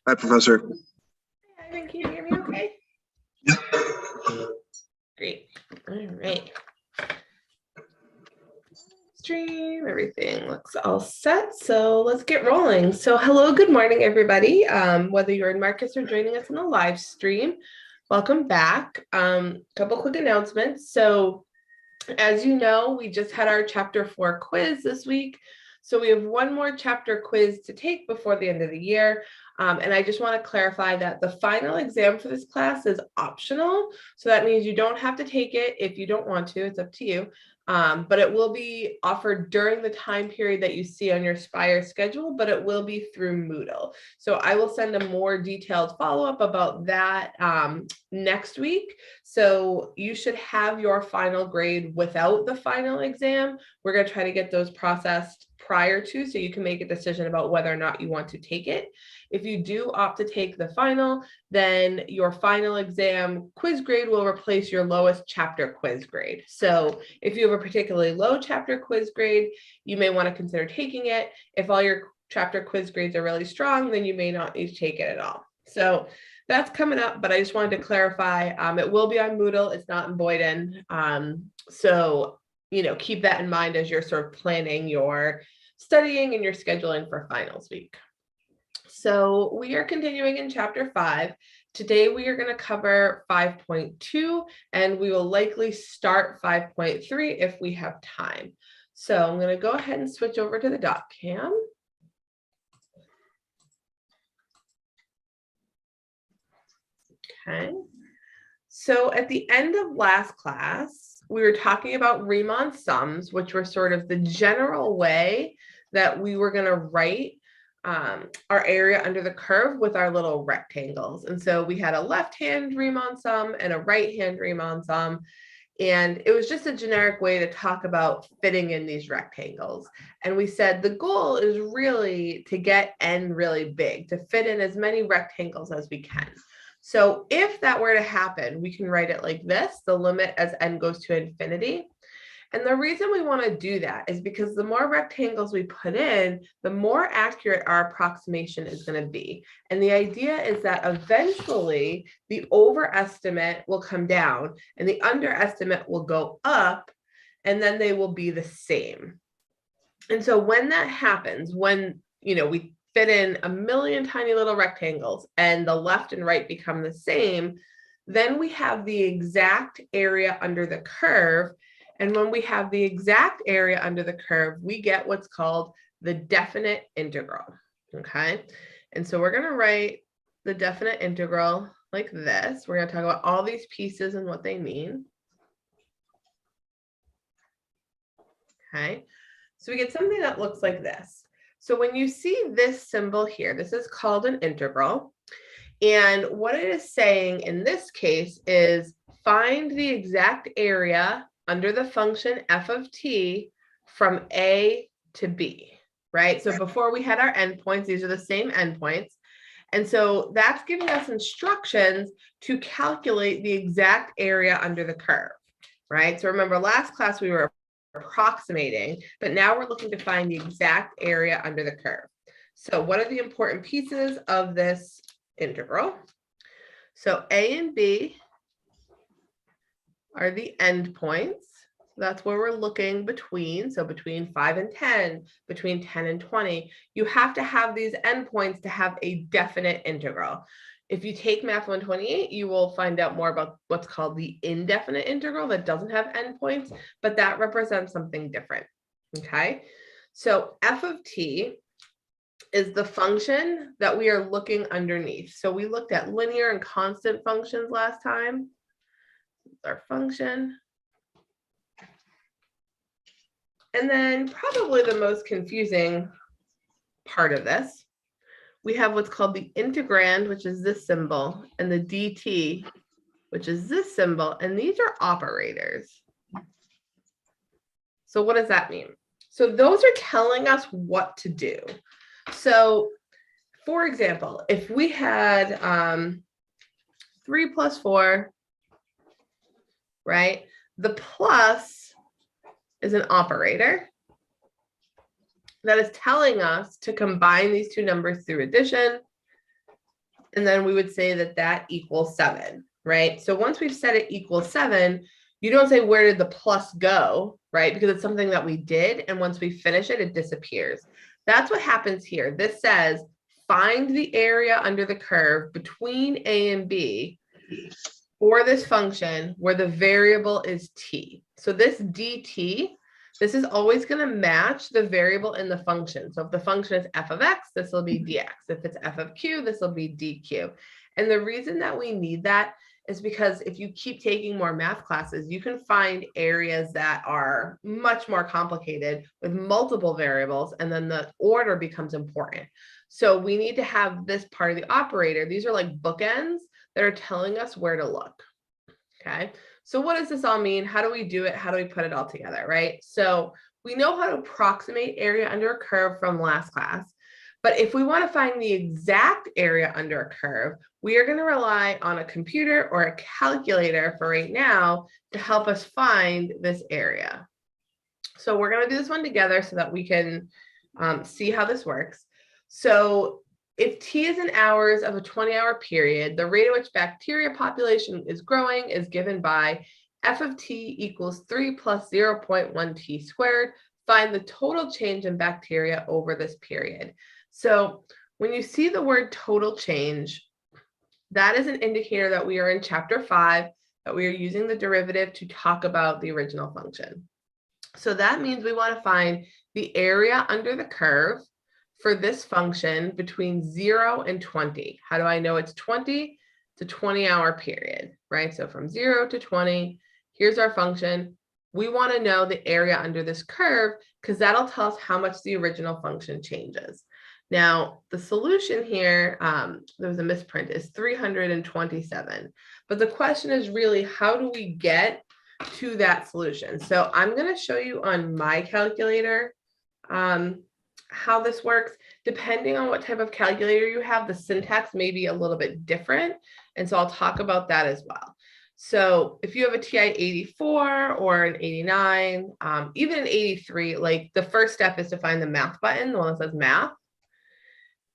Hi, Professor. Hi, Ivan, can you hear me okay? Yep. Great. All right. Stream, everything looks all set. So let's get rolling. So hello, good morning, everybody. Whether you're in Marcus or joining us in the live stream, welcome back. Couple quick announcements. So as you know, we just had our chapter 4 quiz this week. So we have one more chapter quiz to take before the end of the year. And I just want to clarify that the final exam for this class is optional. So that means you don't have to take it if you don't want to, it's up to you. But it will be offered during the time period that you see on your Spire schedule, but it will be through Moodle. So I will send a more detailed follow-up about that next week. So you should have your final grade without the final exam. We're going to try to get those processed prior to, so you can make a decision about whether or not you want to take it. If you do opt to take the final, then your final exam quiz grade will replace your lowest chapter quiz grade. So if you have a particularly low chapter quiz grade, you may want to consider taking it. If all your chapter quiz grades are really strong, then you may not need to take it at all. So that's coming up, but I just wanted to clarify, it will be on Moodle, it's not in Boyden. So, keep that in mind as you're sort of planning your studying and your scheduling for finals week. So we are continuing in chapter 5. Today we are going to cover 5.2, and we will likely start 5.3 if we have time. So I'm going to go ahead and switch over to the doc cam. Okay. So at the end of last class, we were talking about Riemann sums, which were sort of the general way that we were going to write our area under the curve with our little rectangles. And so we had a left-hand Riemann sum and a right-hand Riemann sum. And it was just a generic way to talk about fitting in these rectangles. And we said the goal is really to get n really big, to fit in as many rectangles as we can. So if that were to happen, we can write it like this, the limit as n goes to infinity. And the reason we want to do that is because the more rectangles we put in, the more accurate our approximation is going to be. And the idea is that eventually the overestimate will come down and the underestimate will go up, and then they will be the same. And so when that happens, when we fit in a million tiny little rectangles and the left and right become the same, then we have the exact area under the curve. And when we have the exact area under the curve, we get what's called the definite integral, okay? And so we're going to write the definite integral like this. We're going to talk about all these pieces and what they mean. Okay, so we get something that looks like this. So when you see this symbol here, this is called an integral. And what it is saying in this case is find the exact area under the function f of t from a to b, right? So before we had our endpoints, these are the same endpoints. And so that's giving us instructions to calculate the exact area under the curve, right? So remember last class we were approximating, but now we're looking to find the exact area under the curve. So what are the important pieces of this integral? So a and b are the endpoints. That's where we're looking between. So between 5 and 10, between 10 and 20, you have to have these endpoints to have a definite integral. If you take Math 128, you will find out more about what's called the indefinite integral that doesn't have endpoints, but that represents something different, okay? So f of t is the function that we are looking underneath. So we looked at linear and constant functions last time. Our function. And then probably the most confusing part of this, we have what's called the integrand, which is this symbol, and the dt, which is this symbol, and these are operators. So what does that mean? So those are telling us what to do. So for example, if we had 3 plus 4, right? The plus is an operator that is telling us to combine these two numbers through addition. And then we would say that that equals 7, right? So once we've set it equals 7, you don't say where did the plus go, right? Because it's something that we did. And once we finish it, it disappears. That's what happens here. This says, find the area under the curve between A and B for this function where the variable is t. So this dt, this is always going to match the variable in the function. So if the function is f of x, this will be dx. If it's f of q, this will be dq. And the reason that we need that is because if you keep taking more math classes, you can find areas that are much more complicated with multiple variables, and then the order becomes important. So we need to have this part of the operator. These are like bookends that are telling us where to look. Okay, so what does this all mean? How do we do it? How do we put it all together, right? So we know how to approximate area under a curve from last class. But if we want to find the exact area under a curve, we are going to rely on a computer or a calculator for right now to help us find this area. So we're going to do this one together so that we can see how this works. So if t is in hours of a 20-hour period, the rate at which bacteria population is growing is given by f of t equals 3 plus 0.1 t squared. Find the total change in bacteria over this period. So when you see the word total change, that is an indicator that we are in chapter 5, that we are using the derivative to talk about the original function. So that means we want to find the area under the curve for this function between 0 and 20. How do I know it's 20? It's a 20-hour period, right? So from 0 to 20, here's our function. We want to know the area under this curve because that'll tell us how much the original function changes. Now, the solution here, there was a misprint, is 327. But the question is really, how do we get to that solution? So I'm going to show you on my calculator how this works. Depending on what type of calculator you have, the syntax may be a little bit different. And so I'll talk about that as well. So if you have a TI 84 or an 89, even an 83, like the first step is to find the math button, the one that says math.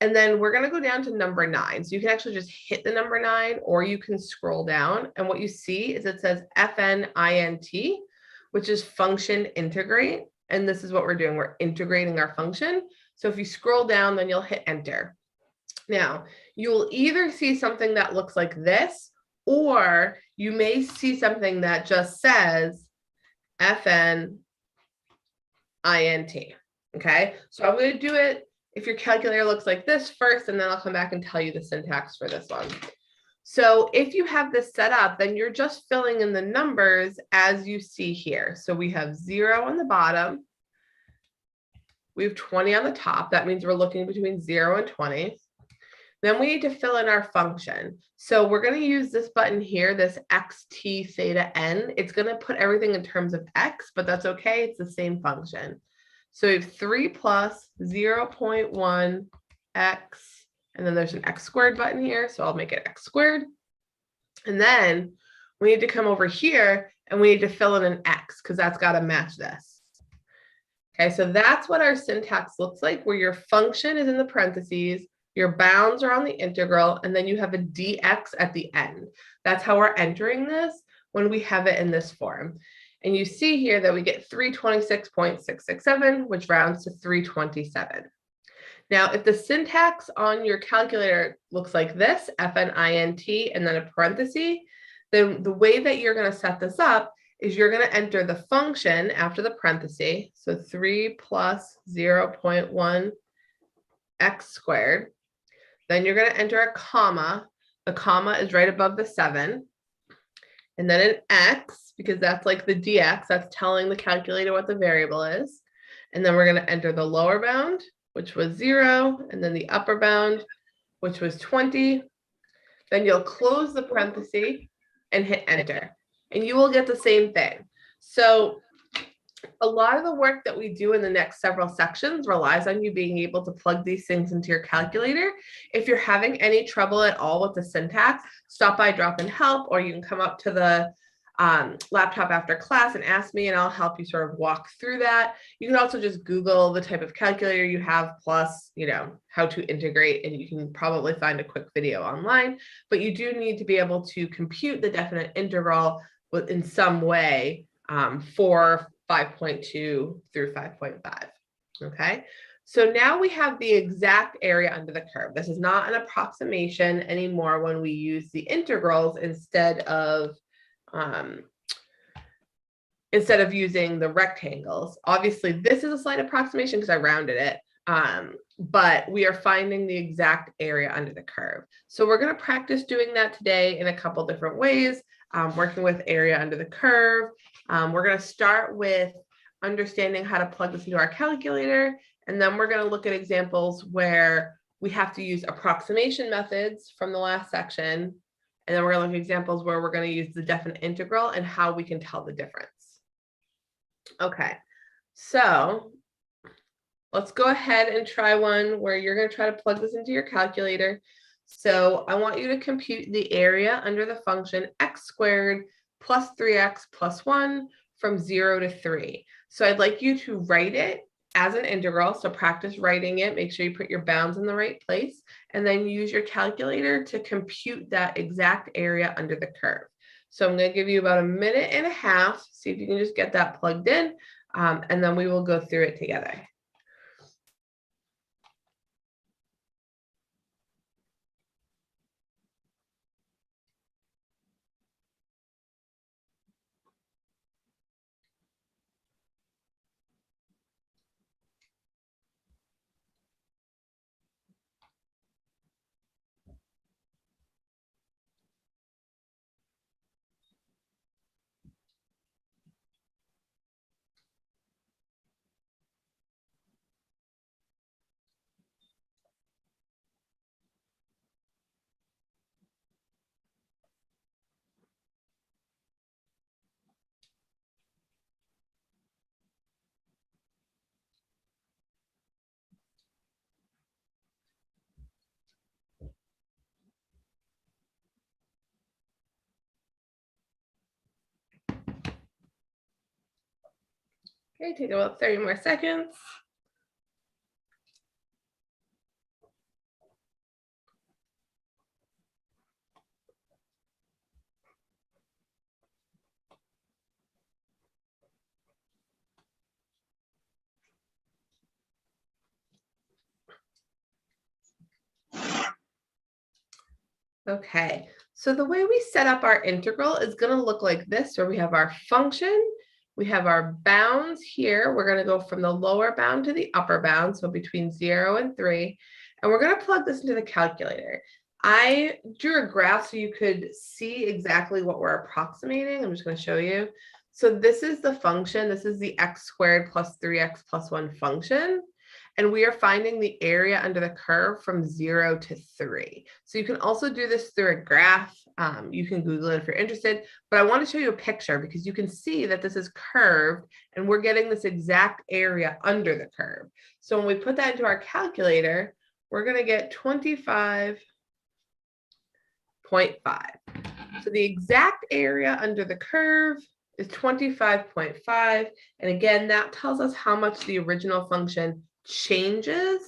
And then we're going to go down to number 9. So you can actually just hit the number 9, or you can scroll down. And what you see is it says FNINT, which is function integrate. And this is what we're doing. We're integrating our function. So if you scroll down, then you'll hit enter. Now, you'll either see something that looks like this, or you may see something that just says FNINT. Okay, so I'm going to do it if your calculator looks like this first, and then I'll come back and tell you the syntax for this one. So if you have this set up, then you're just filling in the numbers as you see here. So we have 0 on the bottom. We have 20 on the top. That means we're looking between 0 and 20. Then we need to fill in our function. So we're going to use this button here, this xt theta n. It's going to put everything in terms of x, but that's okay. It's the same function. So we have 3 plus 0.1 x, and then there's an x squared button here. So I'll make it x squared. And then we need to come over here and we need to fill in an x because that's got to match this. Okay, so that's what our syntax looks like, where your function is in the parentheses, your bounds are on the integral, and then you have a dx at the end. That's how we're entering this when we have it in this form. And you see here that we get 326.667, which rounds to 327. Now, if the syntax on your calculator looks like this, FNINT, and then a parenthesis, then the way that you're going to set this up is you're going to enter the function after the parenthesis. So 3 plus 0.1 x squared. Then you're going to enter a comma. The comma is right above the 7. And then an x, because that's like the dx, that's telling the calculator what the variable is. And then we're going to enter the lower bound, which was 0, and then the upper bound, which was 20. Then you'll close the parenthesis and hit enter, and you will get the same thing. So a lot of the work that we do in the next several sections relies on you being able to plug these things into your calculator. If you're having any trouble at all with the syntax, stop by Drop in Help, or you can come up to the laptop after class and ask me, and I'll help you sort of walk through that. You can also just Google the type of calculator you have, plus, how to integrate, and you can probably find a quick video online. But you do need to be able to compute the definite integral in some way for 5.2 through 5.5. Okay. So now we have the exact area under the curve. This is not an approximation anymore when we use the integrals instead of using the rectangles. Obviously, this is a slight approximation because I rounded it, but we are finding the exact area under the curve. So we're going to practice doing that today in a couple different ways, working with area under the curve. We're going to start with understanding how to plug this into our calculator, and then we're going to look at examples where we have to use approximation methods from the last section. And then we're going to look at examples where we're going to use the definite integral and how we can tell the difference. Okay, so let's go ahead and try one where you're going to try to plug this into your calculator. So I want you to compute the area under the function x squared plus 3x plus 1 from 0 to 3. So I'd like you to write it as an integral. So practice writing it. Make sure you put your bounds in the right place, and then use your calculator to compute that exact area under the curve. So I'm going to give you about a minute and a half. See if you can just get that plugged in, and then we will go through it together. Okay, take about 30 more seconds. Okay, so the way we set up our integral is going to look like this, where we have our function, we have our bounds here. We're going to go from the lower bound to the upper bound, so between 0 and 3, and we're going to plug this into the calculator. I drew a graph so you could see exactly what we're approximating. I'm just going to show you. So this is the function. This is the x squared plus 3x plus 1 function. And we are finding the area under the curve from 0 to 3. So you can also do this through a graph. You can Google it if you're interested, but I want to show you a picture because you can see that this is curved and we're getting this exact area under the curve. So when we put that into our calculator, we're going to get 25.5. So the exact area under the curve is 25.5. And again, that tells us how much the original function changes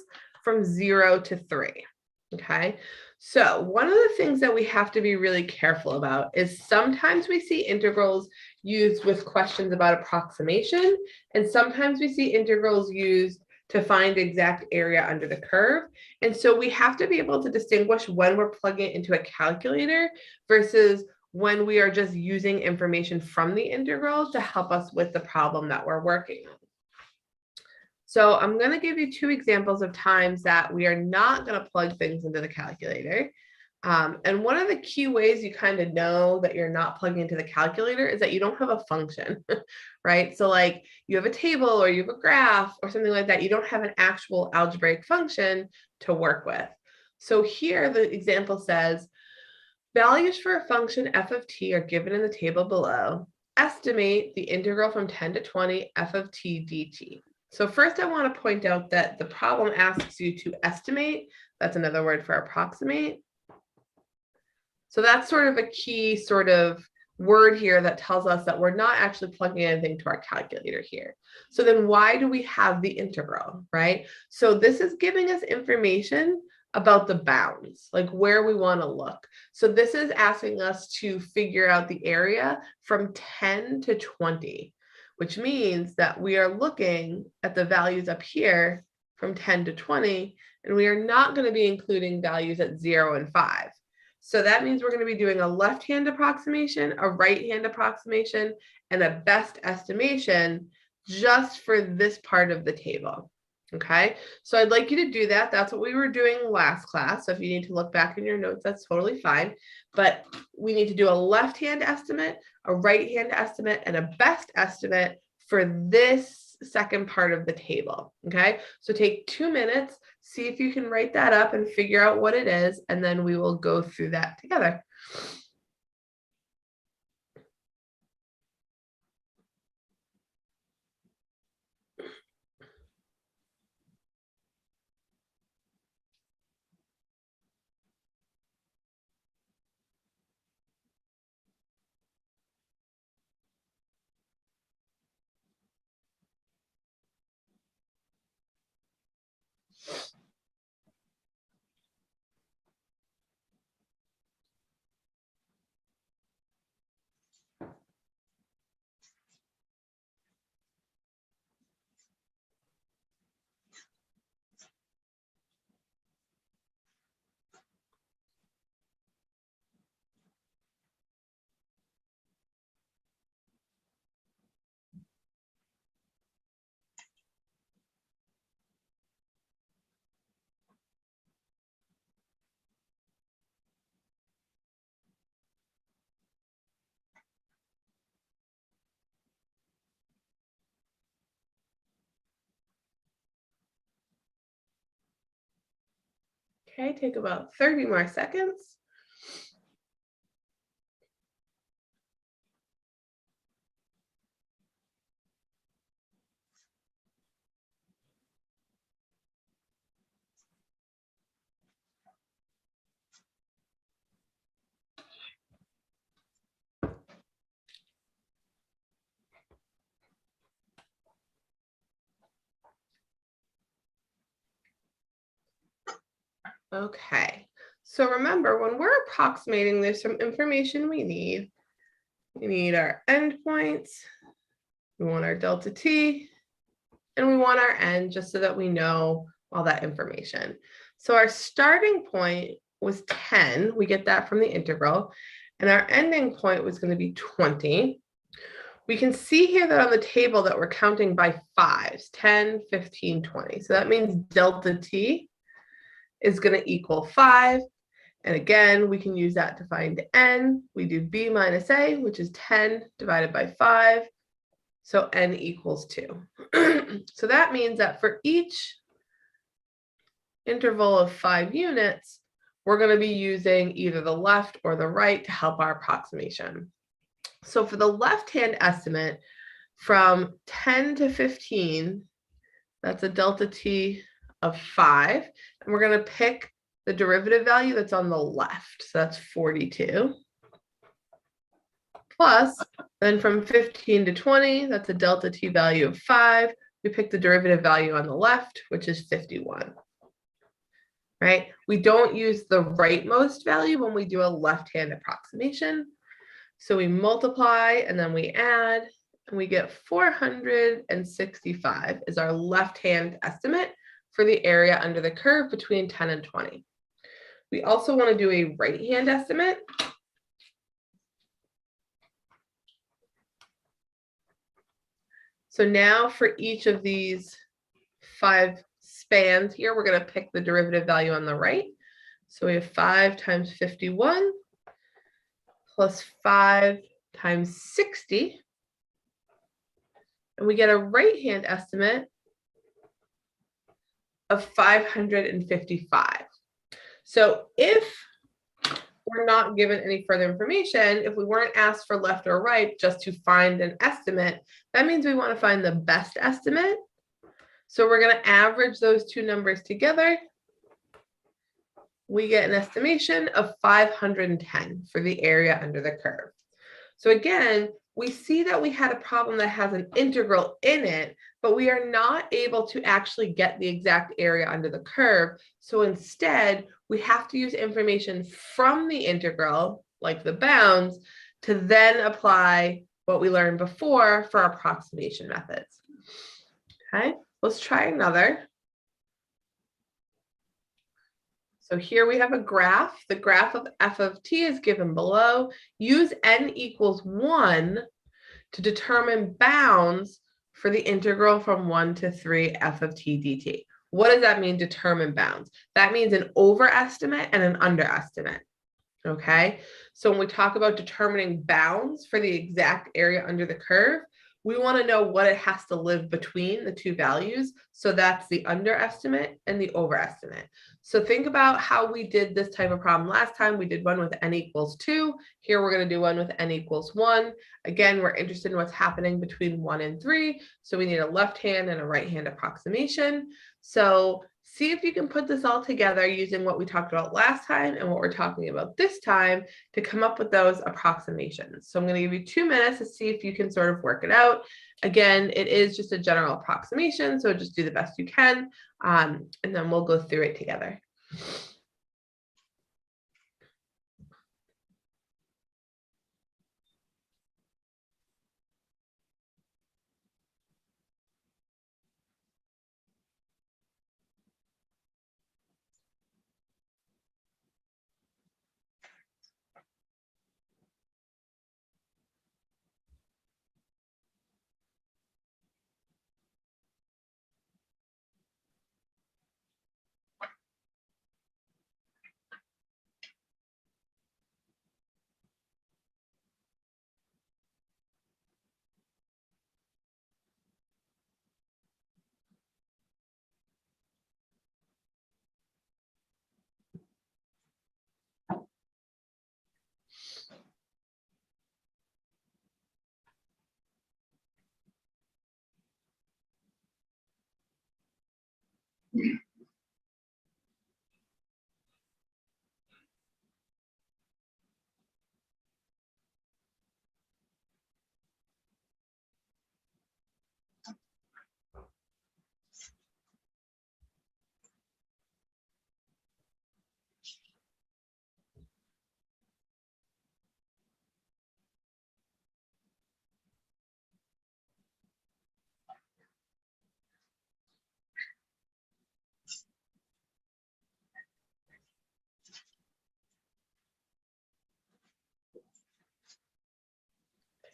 from 0 to 3. Okay, so one of the things that we have to be really careful about is sometimes we see integrals used with questions about approximation, and sometimes we see integrals used to find exact area under the curve. And so we have to be able to distinguish when we're plugging it into a calculator versus when we are just using information from the integral to help us with the problem that we're working on. So I'm going to give you two examples of times that we are not going to plug things into the calculator. And one of the key ways you kind of know that you're not plugging into the calculator is that you don't have a function, right? So like you have a table or you have a graph or something like that. You don't have an actual algebraic function to work with. So here the example says, values for a function f of t are given in the table below. Estimate the integral from 10 to 20 f of t dt. So first I want to point out that the problem asks you to estimate. That's another word for approximate. So that's sort of a key sort of word here that tells us that we're not actually plugging anything to our calculator here. So then why do we have the integral, right? So this is giving us information about the bounds, like where we want to look. So this is asking us to figure out the area from 10 to 20, which means that we are looking at the values up here from 10 to 20, and we are not going to be including values at 0 and 5. So that means we're going to be doing a left-hand approximation, a right-hand approximation, and a best estimation just for this part of the table. Okay, so I'd like you to do that. That's what we were doing last class. So if you need to look back in your notes, that's totally fine. But we need to do a left-hand estimate, a right-hand estimate, and a best estimate for this second part of the table. Okay, so take 2 minutes, see if you can write that up and figure out what it is, and then we will go through that together. Okay, take about 30 more seconds. Okay, so remember, when we're approximating, there's some information we need. We need our endpoints, we want our delta t, and we want our n, just so that we know all that information. So our starting point was 10, we get that from the integral, and our ending point was going to be 20. We can see here that on the table that we're counting by fives, 10, 15, 20. So that means delta t is going to equal 5. And again, we can use that to find n. We do b minus a, which is 10 divided by 5. So n equals 2. So that means that for each interval of 5 units, we're going to be using either the left or the right to help our approximation. So for the left-hand estimate, from 10 to 15, that's a delta t of 5. And we're going to pick the derivative value that's on the left. So that's 42. Plus, then from 15 to 20, that's a delta t value of 5. We pick the derivative value on the left, which is 51. Right? We don't use the rightmost value when we do a left-hand approximation. So we multiply and then we add, and we get 465 is our left-hand estimate for the area under the curve between 10 and 20. We also want to do a right-hand estimate. So now for each of these 5 spans here, we're going to pick the derivative value on the right. So we have 5 times 51 plus 5 times 60. And we get a right-hand estimate of 555. So if we're not given any further information, if we weren't asked for left or right just to find an estimate, that means we want to find the best estimate. So we're going to average those two numbers together. We get an estimation of 510 for the area under the curve. So again, we see that we had a problem that has an integral in it, but we are not able to actually get the exact area under the curve. So instead, we have to use information from the integral, like the bounds, to then apply what we learned before for our approximation methods. Okay, let's try another. So here we have a graph. The graph of f of t is given below. Use n equals 1 to determine bounds for the integral from 1 to 3 f of t dt. What does that mean, determine bounds? That means an overestimate and an underestimate. Okay, so when we talk about determining bounds for the exact area under the curve, we want to know what it has to live between the two values. So that's the underestimate and the overestimate. So think about how we did this type of problem last time. We did one with n equals 2. Here we're going to do one with n equals 1. Again, we're interested in what's happening between 1 and 3. So we need a left hand and a right hand approximation. So see if you can put this all together using what we talked about last time and what we're talking about this time to come up with those approximations. So I'm going to give you 2 minutes to see if you can sort of work it out. Again, it is just a general approximation, so just do the best you can, and then we'll go through it together.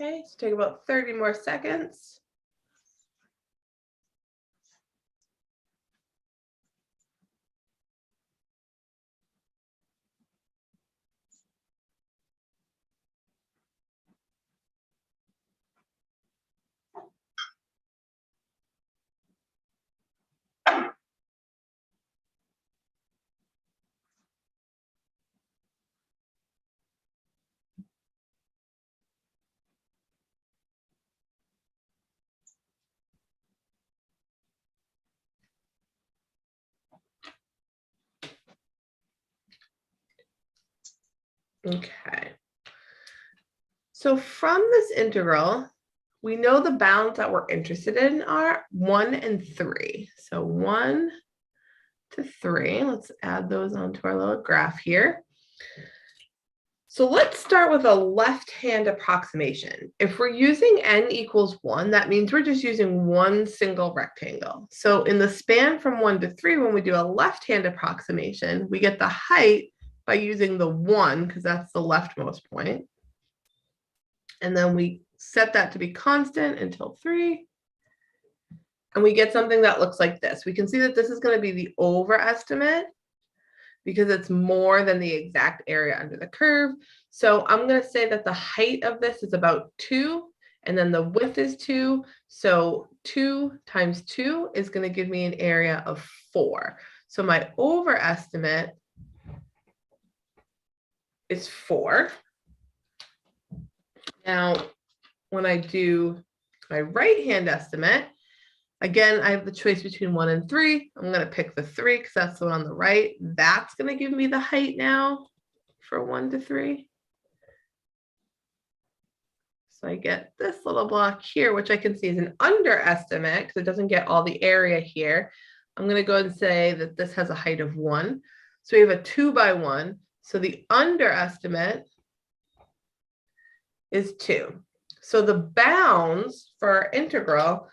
Okay, so take about 30 more seconds. Okay. So from this integral, we know the bounds that we're interested in are 1 and 3. So 1 to 3. Let's add those onto our little graph here. So let's start with a left-hand approximation. If we're using n equals 1, that means we're just using one single rectangle. So in the span from 1 to 3, when we do a left-hand approximation, we get the height by using the 1, because that's the leftmost point. And then we set that to be constant until 3. And we get something that looks like this. We can see that this is going to be the overestimate because it's more than the exact area under the curve. So I'm going to say that the height of this is about 2, and then the width is 2. So 2 times 2 is going to give me an area of 4. So my overestimate is 4. Now, when I do my right-hand estimate, again, I have the choice between 1 and 3. I'm going to pick the 3 because that's the one on the right. That's going to give me the height now for 1 to 3. So I get this little block here, which I can see is an underestimate because it doesn't get all the area here. I'm going to go ahead and say that this has a height of 1. So we have a 2 by 1. So the underestimate is 2. So the bounds for our integral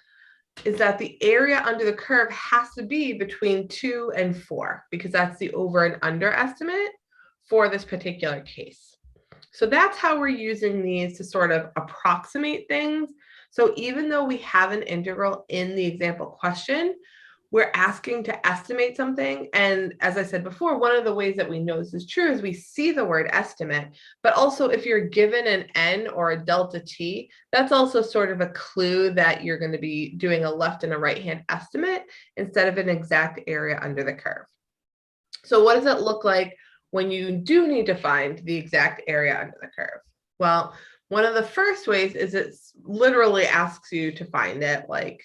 is that the area under the curve has to be between 2 and 4 because that's the over and under estimate for this particular case. So that's how we're using these to sort of approximate things. So even though we have an integral in the example question, we're asking to estimate something. And as I said before, one of the ways that we know this is true is we see the word estimate, but also if you're given an n or a delta t, that's also sort of a clue that you're going to be doing a left and a right hand estimate instead of an exact area under the curve. So what does it look like when you do need to find the exact area under the curve? Well, one of the first ways is it literally asks you to find it like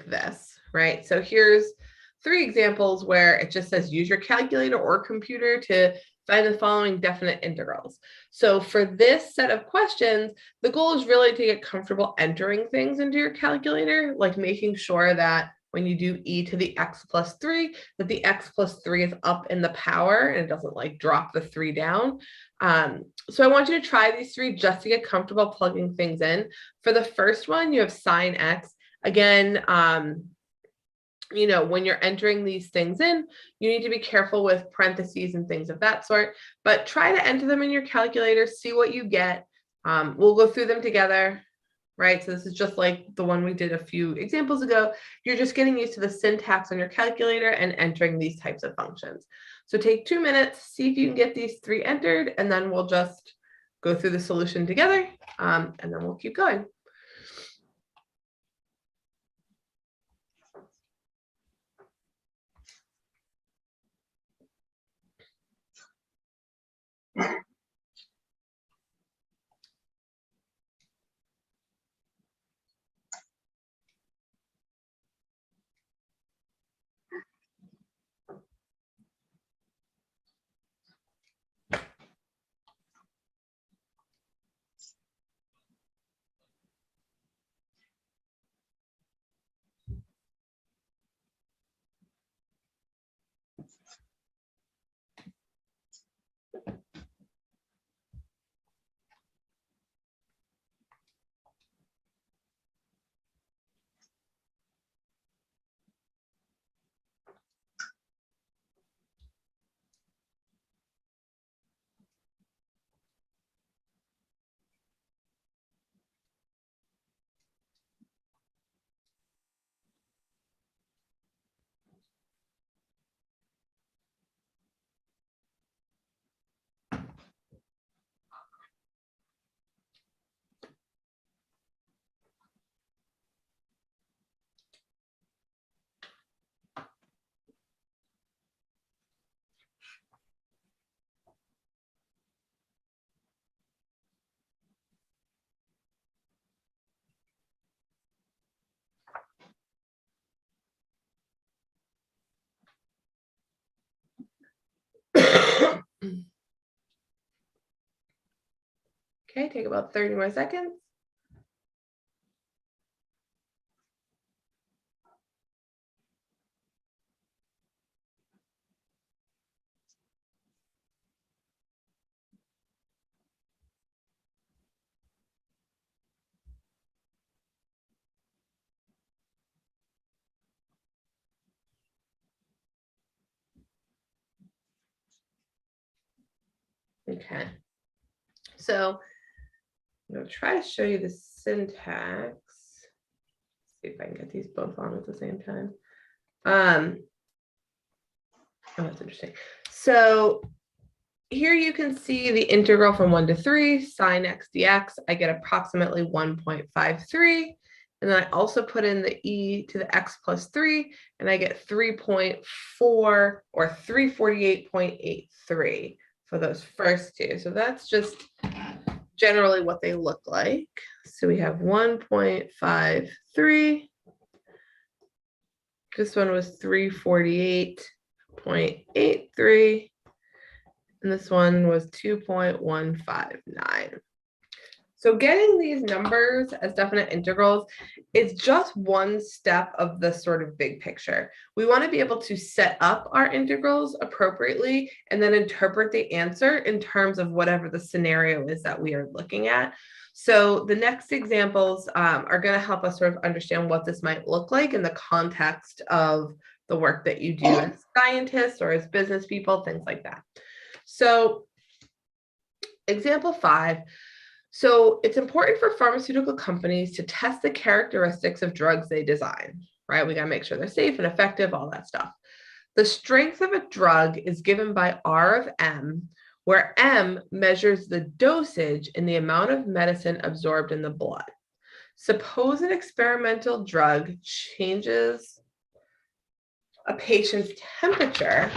this, right? So here's 3 examples where it just says use your calculator or computer to find the following definite integrals. So for this set of questions, the goal is really to get comfortable entering things into your calculator, like making sure that when you do e to the x plus 3, that the x plus 3 is up in the power and it doesn't like drop the 3 down. So I want you to try these 3 just to get comfortable plugging things in. For the first one, you have sine x. Again, you know, when you're entering these things in, you need to be careful with parentheses and things of that sort, but try to enter them in your calculator, see what you get. We'll go through them together, right? So this is just like the one we did a few examples ago. You're just getting used to the syntax on your calculator and entering these types of functions. So take 2 minutes, see if you can get these 3 entered, and then we'll just go through the solution together, and then we'll keep going. Okay, take about 30 more seconds. Okay, so I'm going to try to show you the syntax. See if I can get these both on at the same time. Oh, that's interesting. So here you can see the integral from 1 to 3 sine x dx. I get approximately 1.53. And then I also put in the e to the x plus 3, and I get 3.4 or 348.83 for those first 2. So that's just generally what they look like. So we have 1.53. This one was 348.83. And this one was 2.159. So getting these numbers as definite integrals is just one step of the sort of big picture. We want to be able to set up our integrals appropriately and then interpret the answer in terms of whatever the scenario is that we are looking at. So the next examples are going to help us sort of understand what this might look like in the context of the work that you do as scientists or as business people, things like that. So example 5. So it's important for pharmaceutical companies to test the characteristics of drugs they design, right? We got to make sure they're safe and effective, all that stuff. The strength of a drug is given by R of M, where M measures the dosage in the amount of medicine absorbed in the blood. Suppose an experimental drug changes a patient's temperature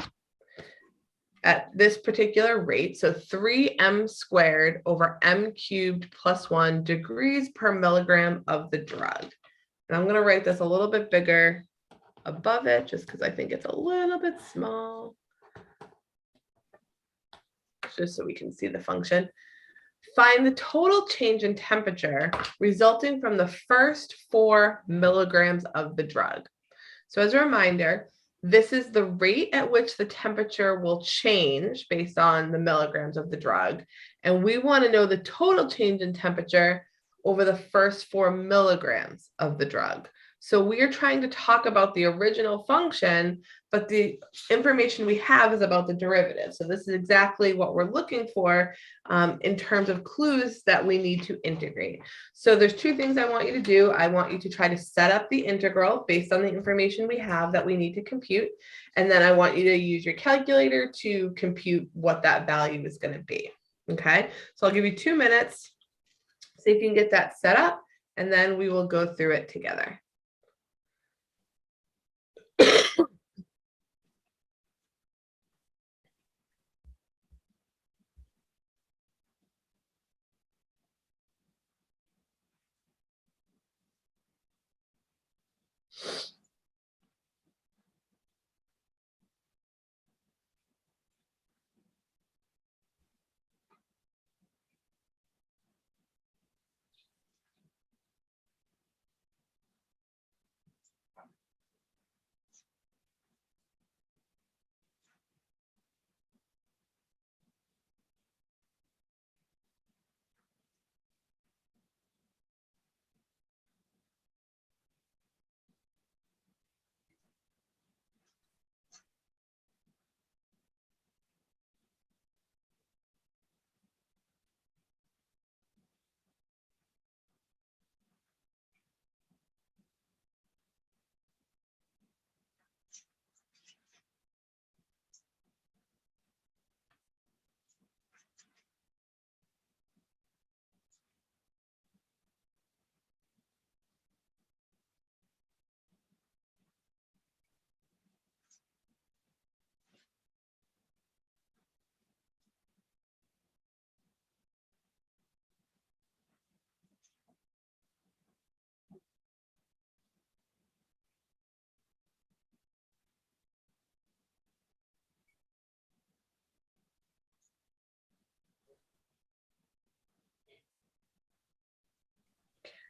at this particular rate, so 3m squared over m cubed plus 1 degrees per milligram of the drug. And I'm going to write this a little bit bigger above it, just because I think it's a little bit small, just so we can see the function. Find the total change in temperature resulting from the first 4 milligrams of the drug. So as a reminder, this is the rate at which the temperature will change based on the milligrams of the drug. And we want to know the total change in temperature over the first 4 milligrams of the drug. So we are trying to talk about the original function, but the information we have is about the derivative. So this is exactly what we're looking for in terms of clues that we need to integrate. So there's 2 things I want you to do. I want you to try to set up the integral based on the information we have that we need to compute. And then I want you to use your calculator to compute what that value is going to be. Okay, so I'll give you 2 minutes. See if you can get that set up, and then we will go through it together.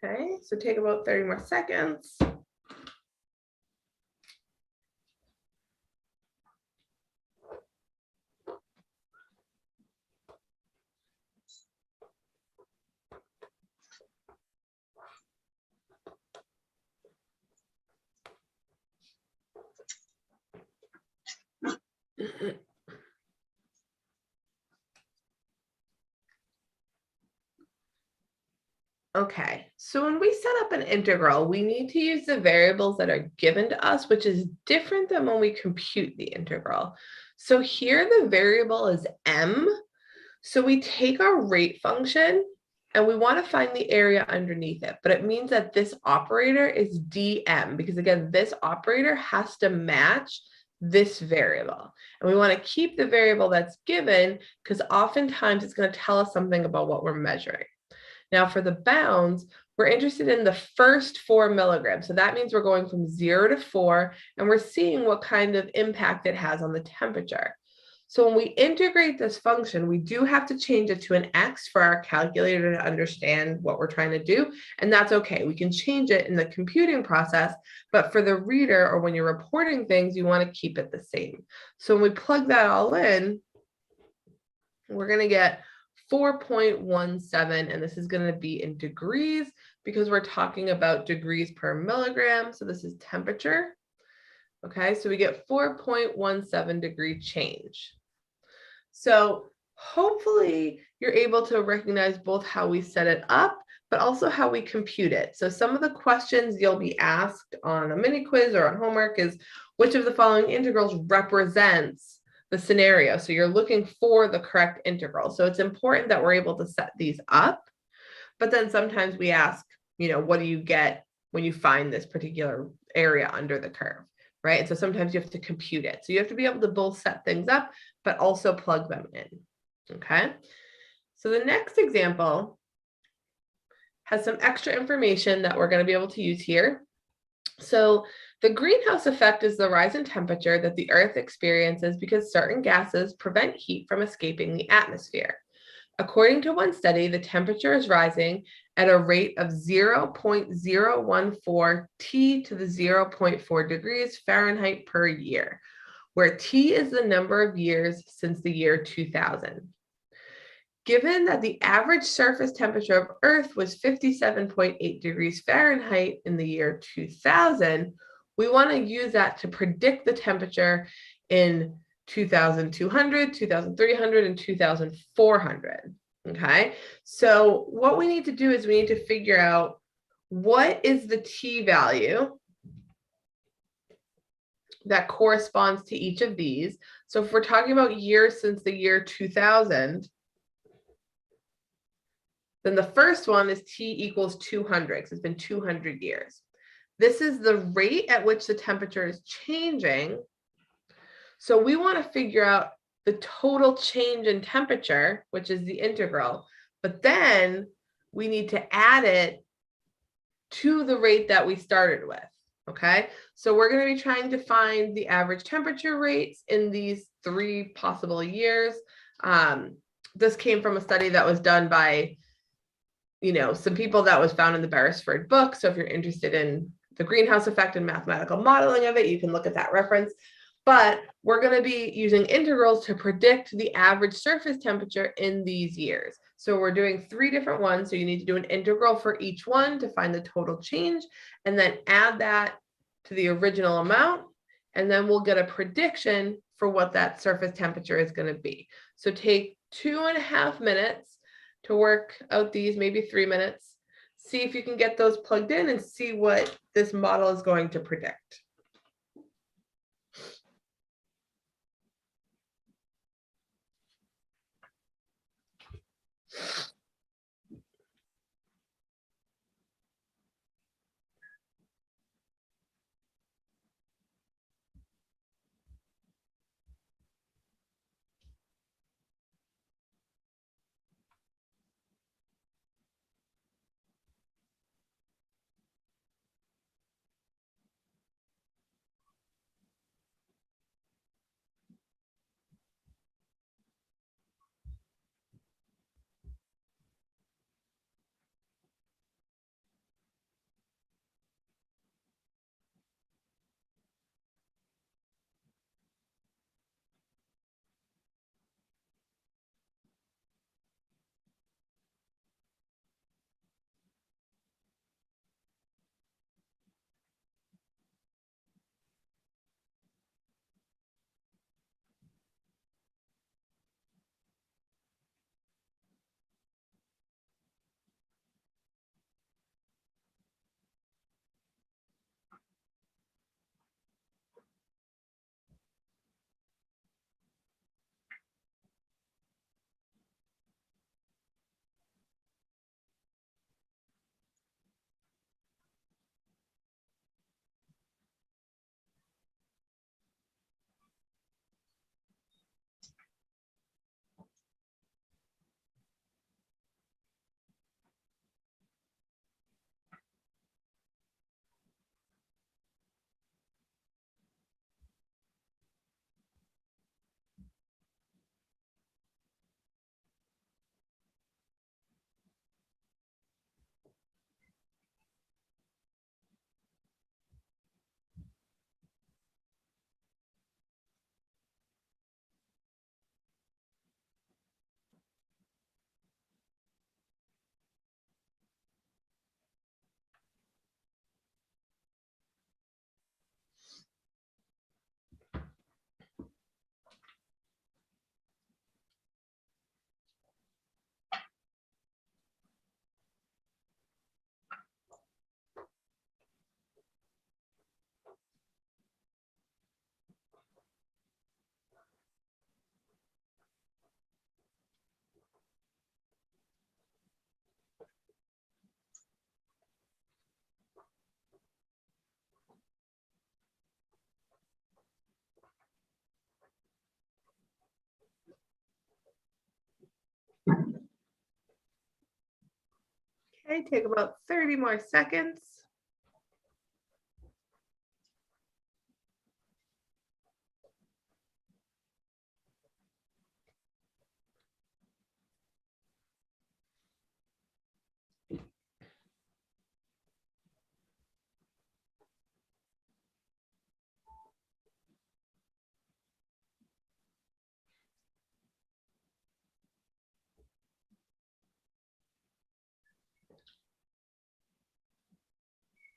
Okay, so take about 30 more seconds. Okay, so when we set up an integral, we need to use the variables that are given to us, which is different than when we compute the integral. So here the variable is m. So we take our rate function and we want to find the area underneath it, but it means that this operator is dm, because again, this operator has to match this variable. And we want to keep the variable that's given because oftentimes it's going to tell us something about what we're measuring. Now for the bounds, we're interested in the first 4 milligrams. So that means we're going from 0 to 4, and we're seeing what kind of impact it has on the temperature. So when we integrate this function, we do have to change it to an x for our calculator to understand what we're trying to do. And that's okay. We can change it in the computing process, but for the reader or when you're reporting things, you want to keep it the same. So when we plug that all in, we're going to get 4.17, and this is going to be in degrees because we're talking about degrees per milligram. So this is temperature. Okay, so we get 4.17 degree change. So hopefully you're able to recognize both how we set it up, but also how we compute it. So some of the questions you'll be asked on a mini quiz or on homework is, which of the following integrals represents the scenario? So you're looking for the correct integral. So it's important that we're able to set these up. But then sometimes we ask, what do you get when you find this particular area under the curve, right? And so sometimes you have to compute it. So you have to be able to both set things up, but also plug them in, okay? So the next example has some extra information that we're going to be able to use here. So the greenhouse effect is the rise in temperature that the Earth experiences because certain gases prevent heat from escaping the atmosphere. According to one study, the temperature is rising at a rate of 0.014 T to the 0.4 degrees Fahrenheit per year, where T is the number of years since the year 2000. Given that the average surface temperature of Earth was 57.8 degrees Fahrenheit in the year 2000, we want to use that to predict the temperature in 2200, 2300, and 2400. Okay, so what we need to do is we need to figure out what is the T value that corresponds to each of these. So if we're talking about years since the year 2000, then the first one is T equals 200, because it's been 200 years. This is the rate at which the temperature is changing. So we want to figure out the total change in temperature, which is the integral, but then we need to add it to the rate that we started with, okay? So we're going to be trying to find the average temperature rates in these 3 possible years. This came from a study that was done by, some people that was found in the Beresford book. So if you're interested in the greenhouse effect and mathematical modeling of it, you can look at that reference. But we're going to be using integrals to predict the average surface temperature in these years. So we're doing 3 different ones. So you need to do an integral for each one to find the total change, and then add that to the original amount. And then we'll get a prediction for what that surface temperature is going to be. So take 2.5 minutes to work out these, maybe 3 minutes. See if you can get those plugged in and see what this model is going to predict. Okay, take about 30 more seconds.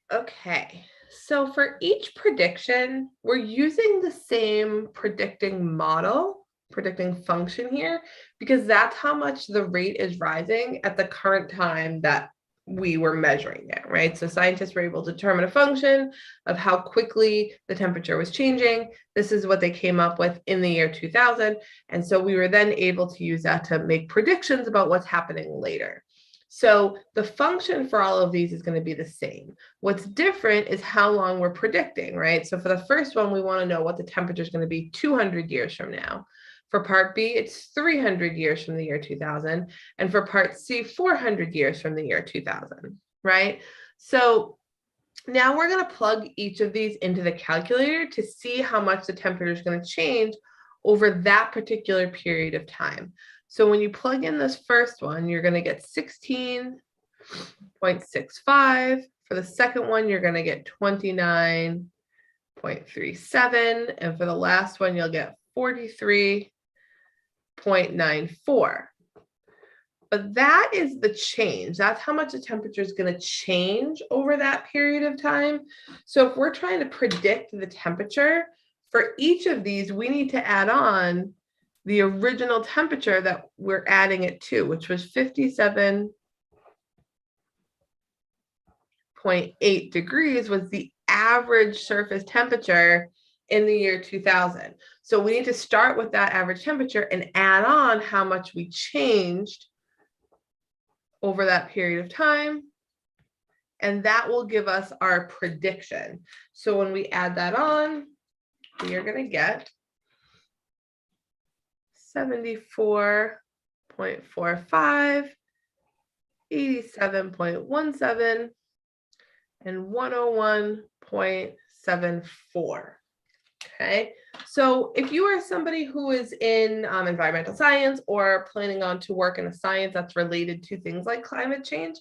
Okay, so for each prediction, we're using the same predicting model, predicting function here, because that's how much the rate is rising at the current time that we were measuring it, right? So scientists were able to determine a function of how quickly the temperature was changing. This is what they came up with in the year 2000. And so we were then able to use that to make predictions about what's happening later. So the function for all of these is going to be the same. What's different is how long we're predicting, right? So for the first one, we want to know what the temperature is going to be 200 years from now. For part B, it's 300 years from the year 2000. And for part C, 400 years from the year 2000, right? So now we're going to plug each of these into the calculator to see how much the temperature is going to change over that particular period of time. So when you plug in this first one, you're going to get 16.65. For the second one, you're going to get 29.37. And for the last one, you'll get 43.94. But that is the change. That's how much the temperature is going to change over that period of time. So if we're trying to predict the temperature for each of these, we need to add on the original temperature that we're adding it to, which was 57.8 degrees was the average surface temperature in the year 2000. So we need to start with that average temperature and add on how much we changed over that period of time. And that will give us our prediction. So when we add that on, we are going to get 74.45, 87.17, and 101.74. Okay, so if you are somebody who is in environmental science or planning on to work in a science that's related to things like climate change,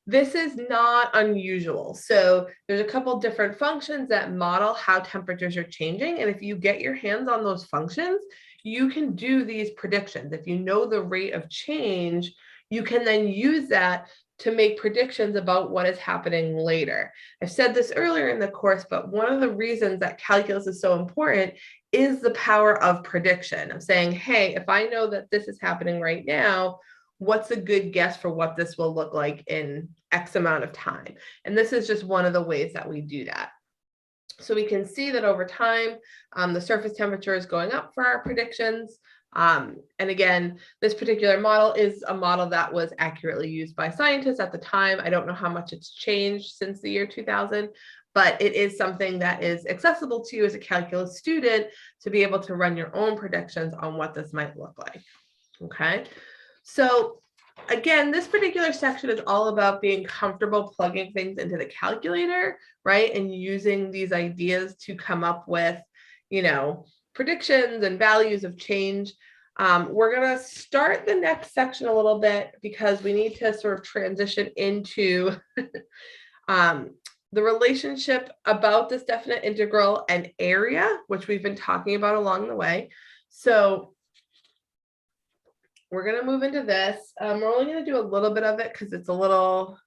this is not unusual. So there's a couple different functions that model how temperatures are changing. And if you get your hands on those functions, you can do these predictions. If you know the rate of change, you can then use that to make predictions about what is happening later. I've said this earlier in the course, but one of the reasons that calculus is so important is the power of prediction, of saying, hey, if I know that this is happening right now, what's a good guess for what this will look like in X amount of time? And this is just one of the ways that we do that. So we can see that over time, the surface temperature is going up for our predictions. And again, this particular model is a model that was accurately used by scientists at the time. I don't know how much it's changed since the year 2000, but it is something that is accessible to you as a calculus student to be able to run your own predictions on what this might look like. Okay, so again, this particular section is all about being comfortable plugging things into the calculator, right? And using these ideas to come up with, predictions and values of change. We're going to start the next section a little bit because we need to sort of transition into the relationship about this definite integral and area, which we've been talking about along the way. So we're going to move into this. We're only going to do a little bit of it because it's a little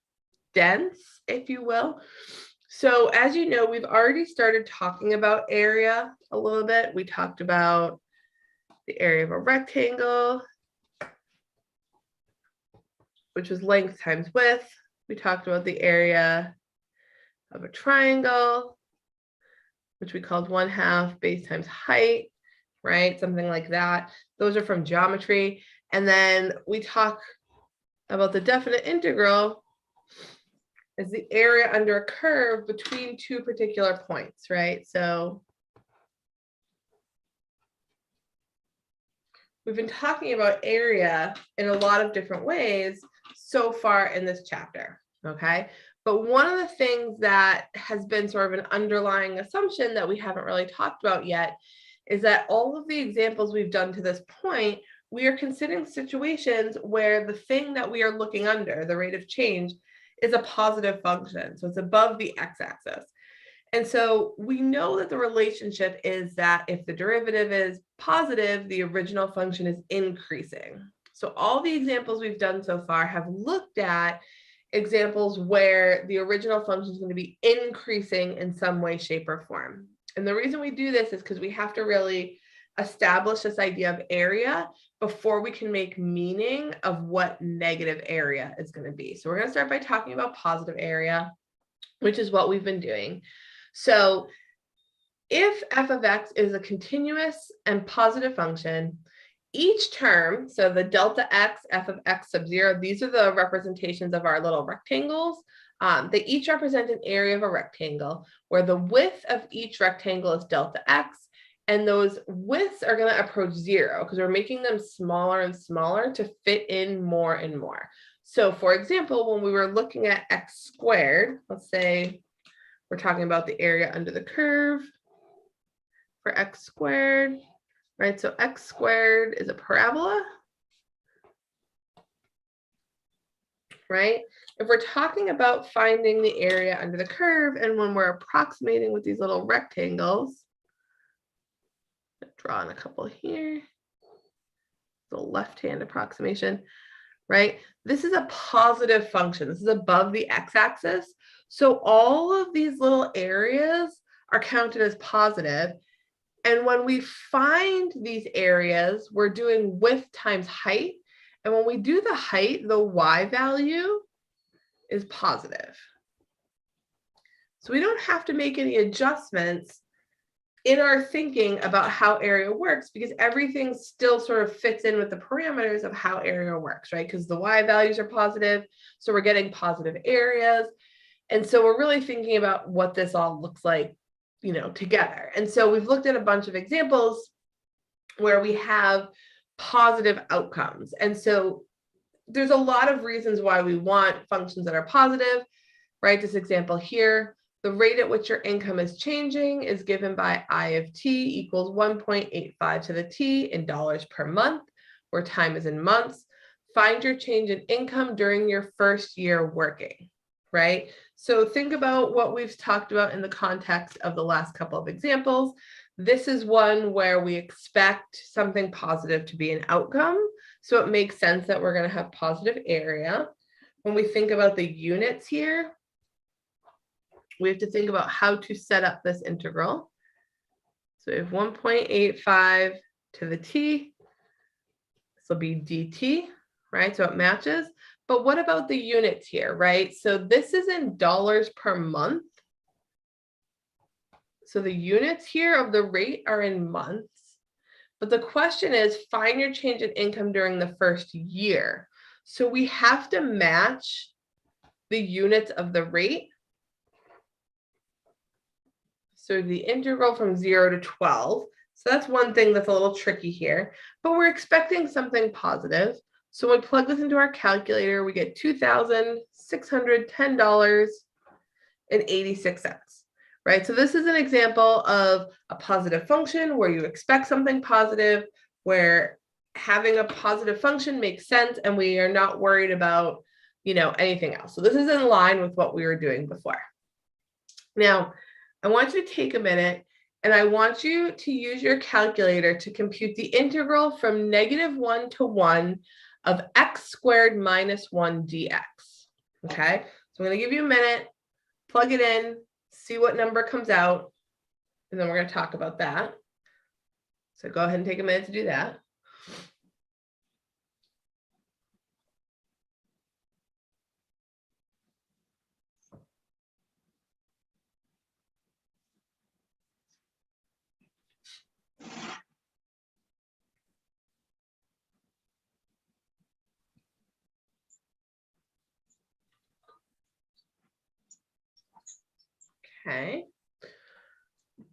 dense, if you will. So as you know, we've already started talking about area a little bit. We talked about the area of a rectangle, which was length times width. We talked about the area of a triangle, which we called 1/2 base times height, right? Something like that. Those are from geometry. And then we talk about the definite integral as the area under a curve between two particular points, right? So we've been talking about area in a lot of different ways so far in this chapter, okay? But one of the things that has been sort of an underlying assumption that we haven't really talked about yet is that all of the examples we've done to this point, we are considering situations where the thing that we are looking under, the rate of change, is a positive function. So it's above the x-axis. And so we know that the relationship is that if the derivative is positive, the original function is increasing. So all the examples we've done so far have looked at examples where the original function is going to be increasing in some way, shape, or form. And the reason we do this is because we have to really establish this idea of area before we can make meaning of what negative area is going to be. So we're going to start by talking about positive area, which is what we've been doing. So if f of x is a continuous and positive function, each term, so the delta x, f of x sub 0, these are the representations of our little rectangles. They each represent an area of a rectangle where the width of each rectangle is delta x, and those widths are going to approach 0 because we're making them smaller and smaller to fit in more and more. So for example, when we were looking at x squared, let's say we're talking about the area under the curve for x squared, right? So x squared is a parabola, right? If we're talking about finding the area under the curve, and when we're approximating with these little rectangles, draw in a couple here, the left-hand approximation, right? This is a positive function. This is above the x-axis. So all of these little areas are counted as positive. And when we find these areas, we're doing width times height. And when we do the height, the y value is positive. So we don't have to make any adjustments in our thinking about how area works because everything still sort of fits in with the parameters of how area works, right? Because the y values are positive, so we're getting positive areas. And so we're really thinking about what this all looks like, you know, together. And so we've looked at a bunch of examples where we have positive outcomes. And so there's a lot of reasons why we want functions that are positive, right? This example here, the rate at which your income is changing is given by I of t equals 1.85 to the t in dollars per month, where time is in months. Find your change in income during your first year working, right? So think about what we've talked about in the context of the last couple of examples. This is one where we expect something positive to be an outcome. So it makes sense that we're going to have positive area. When we think about the units here, we have to think about how to set up this integral. So we have 1.85 to the t. This will be dt, right? So it matches. But what about the units here, right? So this is in dollars per month. So the units here of the rate are in months. But the question is, find your change in income during the first year. So we have to match the units of the rate. So the integral from 0 to 12. So that's one thing that's a little tricky here, but we're expecting something positive. So when we plug this into our calculator, we get $2,610.86, right? So this is an example of a positive function where you expect something positive, where having a positive function makes sense and we are not worried about, you know, anything else. So this is in line with what we were doing before. Now, I want you to take a minute and I want you to use your calculator to compute the integral from -1 to 1 of x squared minus 1 dx. Okay, so I'm going to give you a minute, plug it in, see what number comes out, and then we're going to talk about that. So go ahead and take a minute to do that. Okay.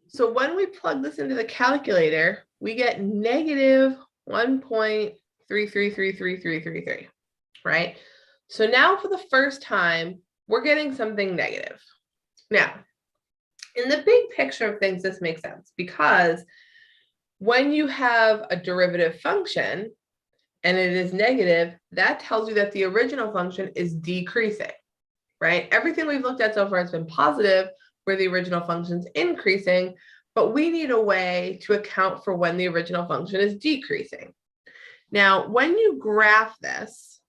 So when we plug this into the calculator, we get -1.333333, right? So now for the first time, we're getting something negative. Now, in the big picture of things, this makes sense because when you have a derivative function and it is negative, that tells you that the original function is decreasing, right? Everything we've looked at so far has been positive where the original function is increasing, but we need a way to account for when the original function is decreasing. Now, when you graph this,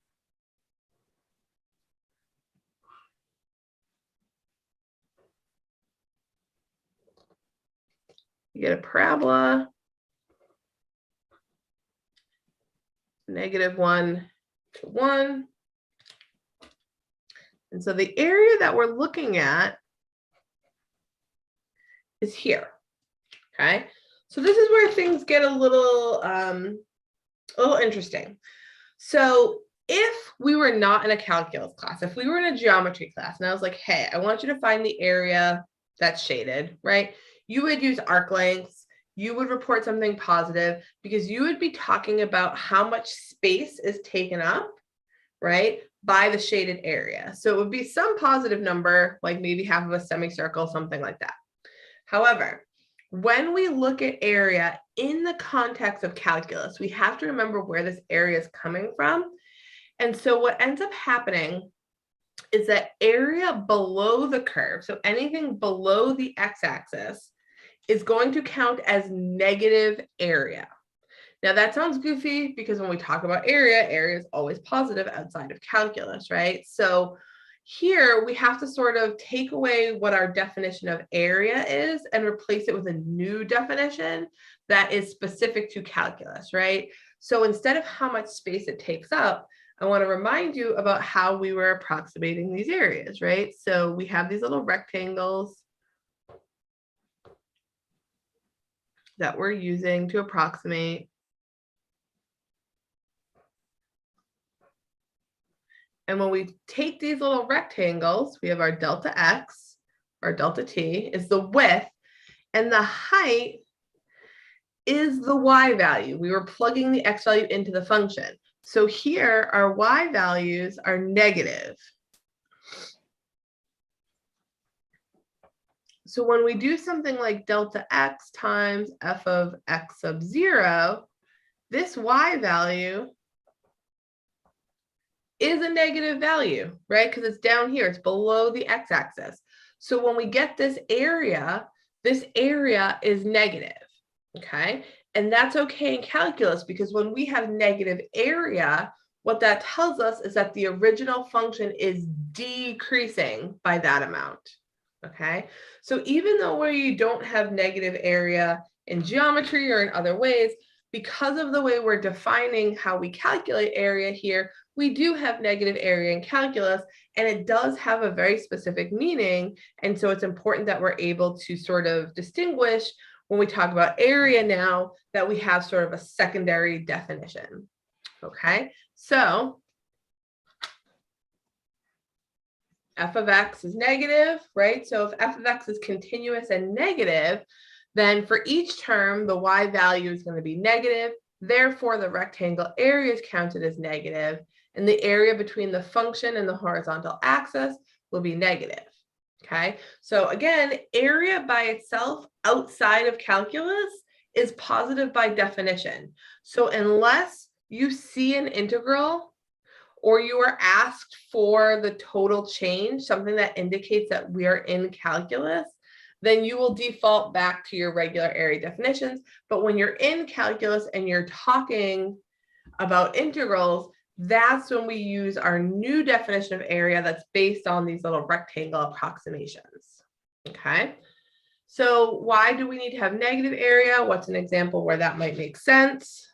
you get a parabola, -1 to 1. And so the area that we're looking at is here, okay? So this is where things get a little interesting. So if we were not in a calculus class, if we were in a geometry class and I was like, hey, I want you to find the area that's shaded, right? You would use arc lengths. You would report something positive because you would be talking about how much space is taken up, right, by the shaded area. So it would be some positive number, like maybe half of a semicircle, something like that. However, when we look at area in the context of calculus, we have to remember where this area is coming from. And so what ends up happening is that area below the curve, so anything below the x-axis, is going to count as negative area. Now that sounds goofy because when we talk about area is always positive outside of calculus, right? So here we have to sort of take away what our definition of area is and replace it with a new definition that is specific to calculus, right? So instead of how much space it takes up, I want to remind you about how we were approximating these areas, right? So we have these little rectangles that we're using to approximate. And when we take these little rectangles, we have our delta x, our delta t is the width, and the height is the y value. We were plugging the x value into the function. So here our y values are negative. So when we do something like delta x times f of x sub 0, this y value is a negative value, right? Because it's down here, it's below the x-axis. So when we get this area is negative, okay? And that's okay in calculus because when we have negative area, what that tells us is that the original function is decreasing by that amount, okay? So even though we don't have negative area in geometry or in other ways, because of the way we're defining how we calculate area here, we do have negative area in calculus, and it does have a very specific meaning. And so it's important that we're able to sort of distinguish when we talk about area now that we have sort of a secondary definition. Okay, so f of x is negative, right? So if f of x is continuous and negative, then for each term, the y value is going to be negative. Therefore, the rectangle area is counted as negative, and the area between the function and the horizontal axis will be negative. Okay, so again, area by itself outside of calculus is positive by definition. So unless you see an integral or you are asked for the total change, something that indicates that we are in calculus, then you will default back to your regular area definitions. But when you're in calculus and you're talking about integrals, that's when we use our new definition of area that's based on these little rectangle approximations. Okay, so why do we need to have negative area? What's an example where that might make sense?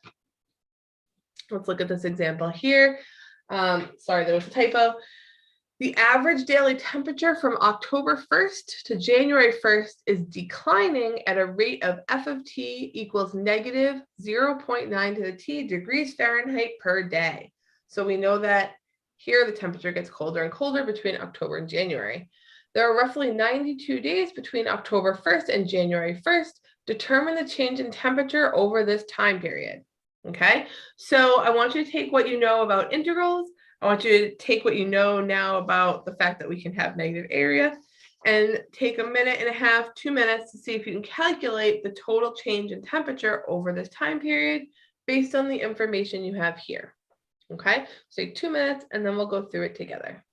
Let's look at this example here. Sorry, there was a typo. The average daily temperature from October 1st to January 1st is declining at a rate of f of t equals negative 0.9 to the t degrees Fahrenheit per day. So we know that here the temperature gets colder and colder between October and January. There are roughly 92 days between October 1st and January 1st. Determine the change in temperature over this time period. Okay, so I want you to take what you know about integrals. I want you to take what you know now about the fact that we can have negative area and take a minute and a half, 2 minutes to see if you can calculate the total change in temperature over this time period based on the information you have here. Okay, so take 2 minutes and then we'll go through it together.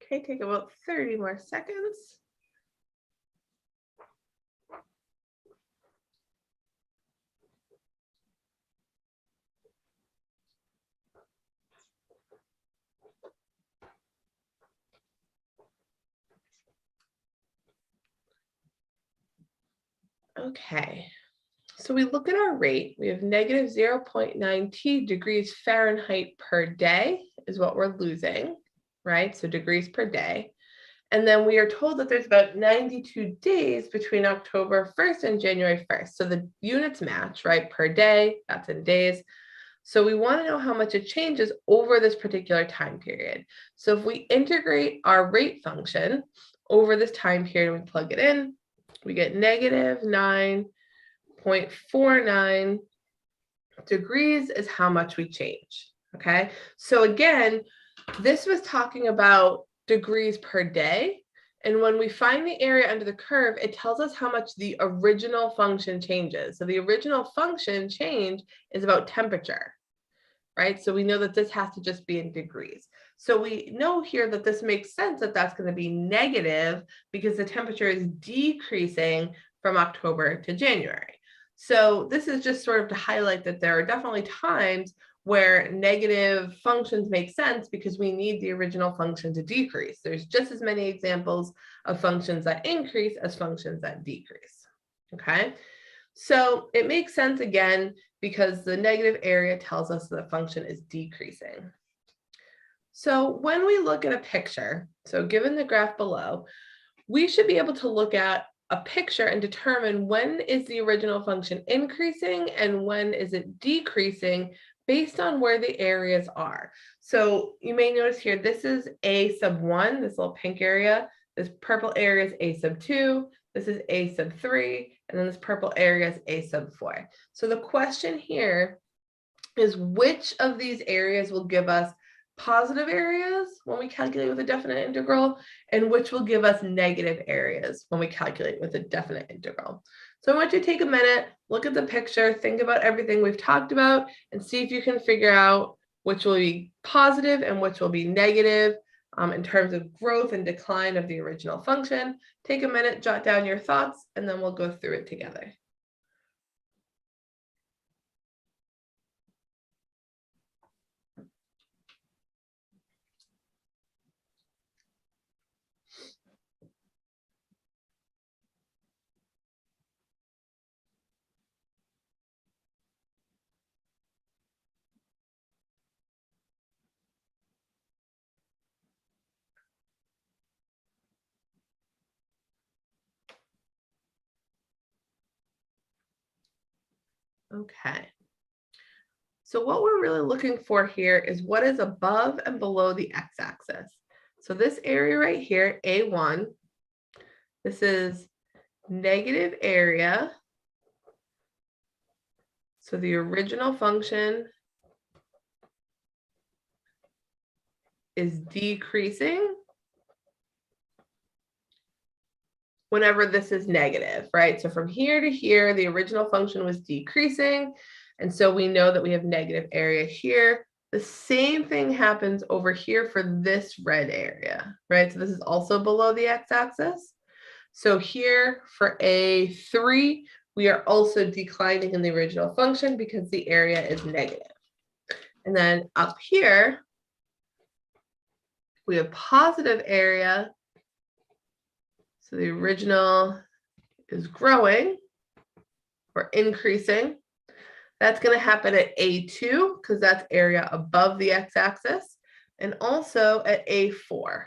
Okay, take about 30 more seconds. Okay, so we look at our rate. We have negative 0.9 T degrees Fahrenheit per day is what we're losing, right? So degrees per day. And then we are told that there's about 92 days between October 1st and January 1st. So the units match, right? Per day, that's in days. So we want to know how much it changes over this particular time period. So if we integrate our rate function over this time period and we plug it in, we get negative 9.49 degrees is how much we change. Okay, so again, this was talking about degrees per day. And when we find the area under the curve, it tells us how much the original function changes. So the original function change is about temperature, right? So we know that this has to just be in degrees. So we know here that this makes sense that that's going to be negative because the temperature is decreasing from October to January. So this is just sort of to highlight that there are definitely times where negative functions make sense because we need the original function to decrease. There's just as many examples of functions that increase as functions that decrease. Okay, so it makes sense again because the negative area tells us that the function is decreasing. So when we look at a picture, so given the graph below, we should be able to look at a picture and determine when is the original function increasing and when is it decreasing based on where the areas are. So you may notice here, this is A sub 1, this little pink area. This purple area is A sub 2, this is A sub 3, and then this purple area is A sub 4. So the question here is which of these areas will give us positive areas when we calculate with a definite integral, and which will give us negative areas when we calculate with a definite integral. So I want you to take a minute, look at the picture, think about everything we've talked about, and see if you can figure out which will be positive and which will be negative in terms of growth and decline of the original function. Take a minute, jot down your thoughts, and then we'll go through it together. Okay. So what we're really looking for here is what is above and below the x-axis. So this area right here, A1, this is negative area. So the original function is decreasing. whenever this is negative, right? So from here to here, the original function was decreasing. And so we know that we have negative area here. The same thing happens over here for this red area, right? So this is also below the x-axis. So here for A3, we are also declining in the original function because the area is negative. And then up here, we have positive area. So the original is growing or increasing. That's going to happen at A2 because that's area above the x-axis, and also at A4.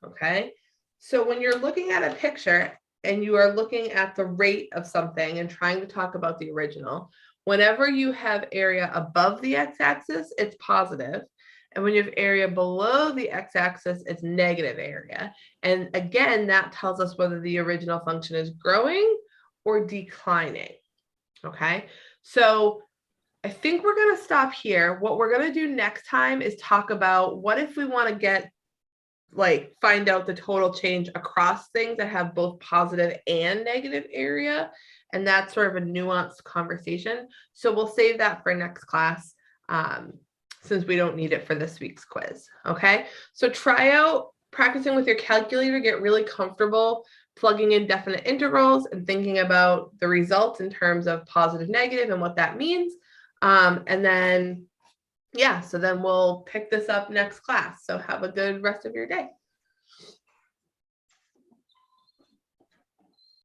Okay, so when you're looking at a picture and you are looking at the rate of something and trying to talk about the original, whenever you have area above the x-axis, it's positive. And when you have area below the x-axis, it's negative area. And again, that tells us whether the original function is growing or declining. Okay, so I think we're going to stop here. What we're going to do next time is talk about what if we want to get, like, find out the total change across things that have both positive and negative area. And that's sort of a nuanced conversation. So we'll save that for next class, since we don't need it for this week's quiz. Okay, so try out practicing with your calculator, get really comfortable plugging in definite integrals and thinking about the results in terms of positive, negative, and what that means. And then, yeah, so then we'll pick this up next class. So have a good rest of your day.